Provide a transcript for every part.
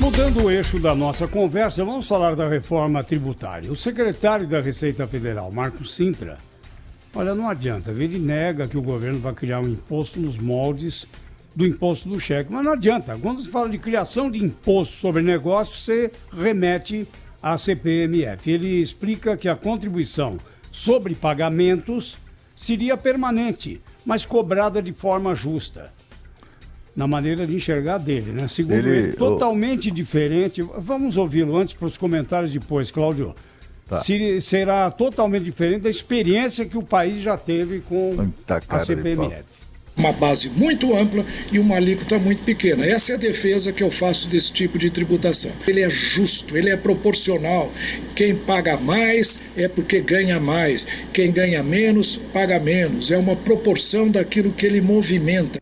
Mudando o eixo da nossa conversa, vamos falar da reforma tributária. O secretário da Receita Federal, Marcos Cintra, olha, não adianta, ele nega que o governo vai criar um imposto nos moldes do imposto do cheque, mas não adianta. Quando se fala de criação de imposto sobre negócios, você remete à CPMF. Ele explica que a contribuição sobre pagamentos seria permanente, mas cobrada de forma justa. Na maneira de enxergar dele, né? Segundo ele, totalmente diferente. Vamos ouvi-lo antes para os comentários depois, Cláudio. Tá. Será totalmente diferente da experiência que o país já teve com a CPMF. Uma base muito ampla e uma alíquota muito pequena. Essa é a defesa que eu faço desse tipo de tributação. Ele é justo, ele é proporcional. Quem paga mais é porque ganha mais. Quem ganha menos, paga menos. É uma proporção daquilo que ele movimenta.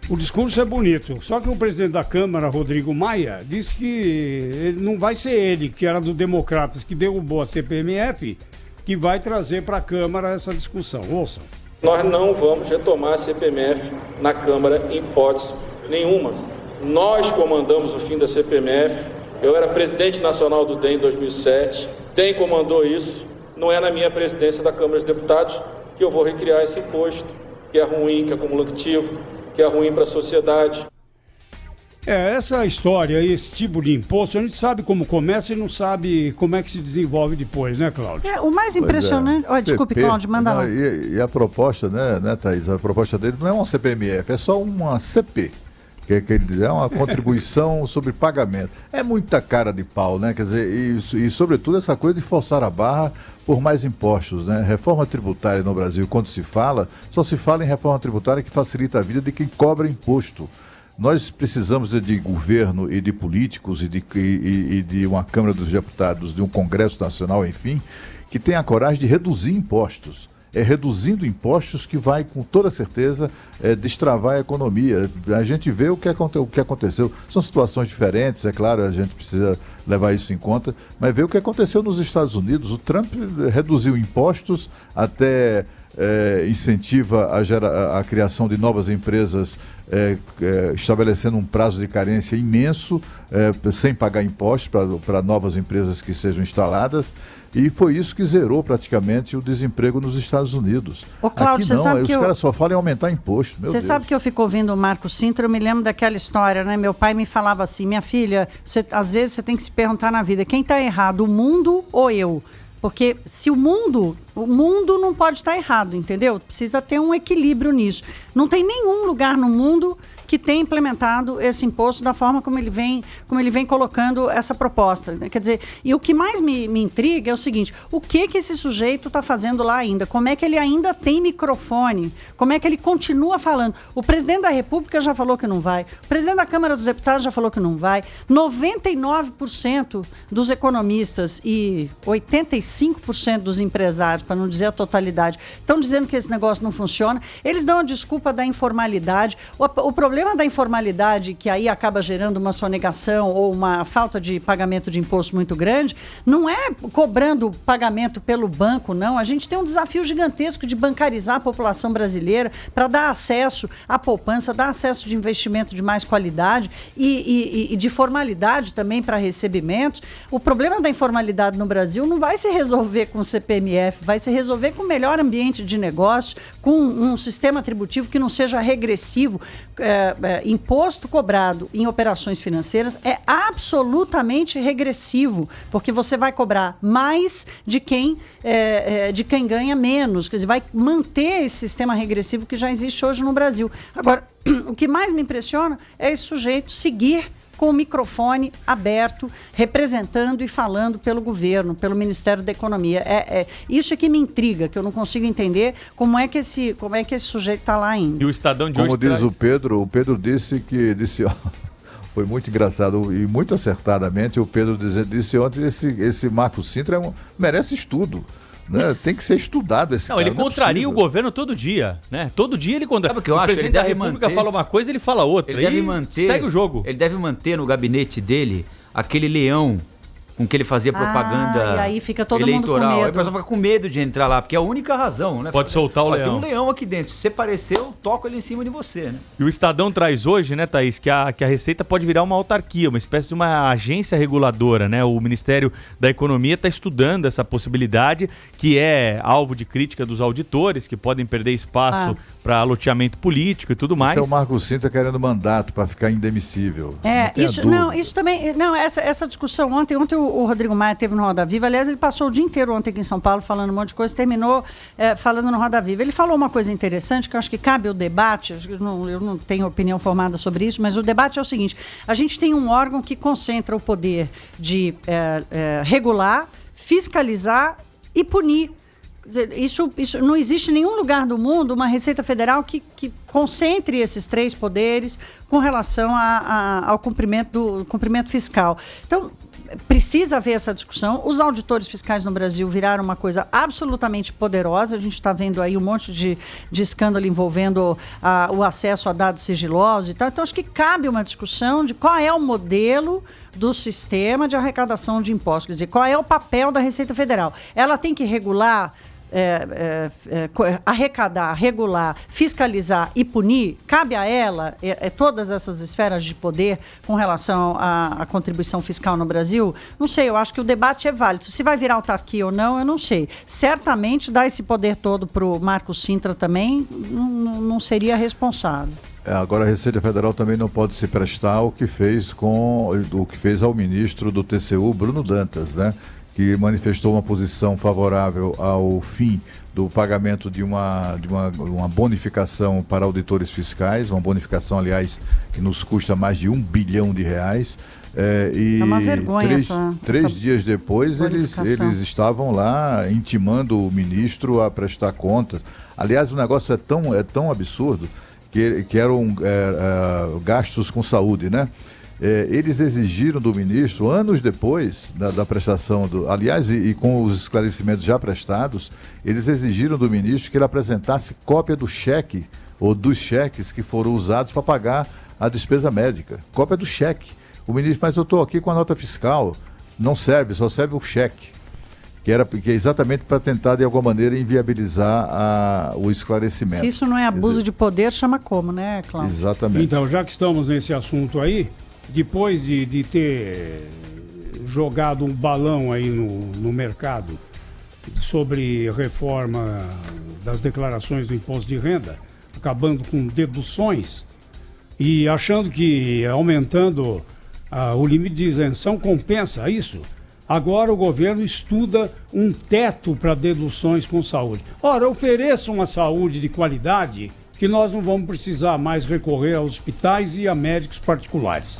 O discurso é bonito, só que o presidente da Câmara, Rodrigo Maia, disse que não vai ser ele, que era do Democratas, que derrubou a CPMF, que vai trazer para a Câmara essa discussão. Ouçam. Nós não vamos retomar a CPMF na Câmara em hipótese nenhuma. Nós comandamos o fim da CPMF, eu era presidente nacional do DEM em 2007, DEM comandou isso, não é na minha presidência da Câmara dos Deputados que eu vou recriar esse imposto, que é ruim, que é cumulativo, que é ruim para a sociedade. Essa história, esse tipo de imposto, a gente sabe como começa e não sabe como é que se desenvolve depois, né, Cláudio? O mais impressionante... Desculpe, Cláudio, manda lá. E a proposta, né, Thaís? A proposta dele não é uma CPMF, é só uma CP. Que ele diz, é uma contribuição sobre pagamento. É muita cara de pau, né? Quer dizer, e sobretudo essa coisa de forçar a barra por mais impostos, né? Reforma tributária no Brasil, quando se fala, só se fala em reforma tributária que facilita a vida de quem cobra imposto. Nós precisamos de governo e de políticos e de uma Câmara dos Deputados, de um Congresso Nacional, enfim, que tenha a coragem de reduzir impostos. É reduzindo impostos que vai, com toda certeza, destravar a economia. A gente vê o que aconteceu. São situações diferentes, é claro, a gente precisa levar isso em conta, mas vê o que aconteceu nos Estados Unidos. O Trump reduziu impostos, até incentiva a criação de novas empresas, estabelecendo um prazo de carência imenso, sem pagar impostos para novas empresas que sejam instaladas. E foi isso que zerou praticamente o desemprego nos Estados Unidos. Ô, Cláudio, aqui não, os caras só falam em aumentar imposto. Você sabe que eu fico ouvindo o Marcos Cintra, eu me lembro daquela história, né? Meu pai me falava assim, minha filha, às vezes você tem que se perguntar na vida, quem está errado, o mundo ou eu? Porque se o mundo não pode estar errado, entendeu? Precisa ter um equilíbrio nisso. Não tem nenhum lugar no mundo que tenha implementado esse imposto da forma como ele vem colocando essa proposta. Né? Quer dizer, e o que mais me intriga é o seguinte, o que esse sujeito está fazendo lá ainda? Como é que ele ainda tem microfone? Como é que ele continua falando? O presidente da República já falou que não vai. O presidente da Câmara dos Deputados já falou que não vai. 99% dos economistas e 85% dos empresários, para não dizer a totalidade, estão dizendo que esse negócio não funciona. Eles dão a desculpa da informalidade. O problema da informalidade, que aí acaba gerando uma sonegação ou uma falta de pagamento de imposto muito grande, não é cobrando pagamento pelo banco, não. A gente tem um desafio gigantesco de bancarizar a população brasileira para dar acesso à poupança, dar acesso de investimento de mais qualidade e de formalidade também para recebimentos. O problema da informalidade no Brasil não vai se resolver com o CPMF, vai se resolver com o melhor ambiente de negócio, com um sistema tributivo que não seja regressivo. Imposto cobrado em operações financeiras é absolutamente regressivo, porque você vai cobrar mais de quem ganha menos, quer dizer, vai manter esse sistema regressivo que já existe hoje no Brasil. Agora, o que mais me impressiona é esse sujeito seguir com o microfone aberto, representando e falando pelo governo, pelo Ministério da Economia. Isso é que me intriga, que eu não consigo entender como é que esse sujeito está lá ainda. E o Estadão de hoje Como diz o Pedro disse, ó, foi muito engraçado e muito acertadamente, o Pedro disse ontem, esse Marcos Cintra merece estudo. Né? Tem que ser estudado esse cara. Ele contraria o governo todo dia, né? Todo dia ele contraria. Sabe o que eu acho? O presidente da República fala uma coisa, ele fala outra. Ele deve manter, segue o jogo. Ele deve manter no gabinete dele aquele leão com que ele fazia propaganda e aí fica todo eleitoral. mundo com medo. Aí o pessoal fica com medo de entrar lá, porque é a única razão, né? Pode soltar o leão. Tem um leão aqui dentro. Se você parecer, eu toco ele em cima de você, né? E o Estadão traz hoje, né, Thaís, que a Receita pode virar uma autarquia, uma espécie de uma agência reguladora, né? O Ministério da Economia está estudando essa possibilidade, que é alvo de crítica dos auditores, que podem perder espaço para loteamento político e tudo mais. Isso é o Marco Sintra querendo mandato para ficar indemissível. Isso também. Não, essa discussão ontem o Rodrigo Maia teve no Roda Viva. Aliás, ele passou o dia inteiro ontem aqui em São Paulo falando um monte de coisa, terminou falando no Roda Viva. Ele falou uma coisa interessante que eu acho que cabe ao debate. Eu não tenho opinião formada sobre isso, mas o debate é o seguinte: a gente tem um órgão que concentra o poder de regular, fiscalizar e punir. Isso não existe em nenhum lugar do mundo uma Receita Federal que concentre esses três poderes com relação ao cumprimento fiscal. Então, precisa haver essa discussão. Os auditores fiscais no Brasil viraram uma coisa absolutamente poderosa. A gente está vendo aí um monte de escândalo envolvendo o acesso a dados sigilosos e tal. Então, acho que cabe uma discussão de qual é o modelo do sistema de arrecadação de impostos. Quer dizer, qual é o papel da Receita Federal? Ela tem que regular, arrecadar, regular, fiscalizar e punir? Cabe a ela todas essas esferas de poder com relação à contribuição fiscal no Brasil? Não sei, eu acho que o debate é válido. Se vai virar autarquia ou não, eu não sei. Certamente dar esse poder todo para o Marco Sintra também não seria responsável. Agora a Receita Federal também não pode se prestar ao que fez ao ministro do TCU, Bruno Dantas, né? Que manifestou uma posição favorável ao fim do pagamento de uma bonificação para auditores fiscais, uma bonificação, aliás, que nos custa mais de R$1 bilhão. É uma vergonha três dias depois, eles estavam lá intimando o ministro a prestar contas. Aliás, o negócio é tão absurdo que eram gastos com saúde, né? Eles exigiram do ministro, anos depois da prestação, aliás, e com os esclarecimentos já prestados, eles exigiram do ministro que ele apresentasse cópia do cheque ou dos cheques que foram usados para pagar a despesa médica. Cópia do cheque. O ministro, mas eu estou aqui com a nota fiscal, não serve, só serve o cheque. Que é exatamente para tentar, de alguma maneira, inviabilizar o esclarecimento. Se isso não é abuso de poder, chama como, né, Cláudio? Exatamente. Então, já que estamos nesse assunto aí, depois de ter jogado um balão aí no mercado sobre reforma das declarações do imposto de renda, acabando com deduções e achando que aumentando o limite de isenção compensa isso, agora o governo estuda um teto para deduções com saúde. Ora, ofereça uma saúde de qualidade que nós não vamos precisar mais recorrer a hospitais e a médicos particulares.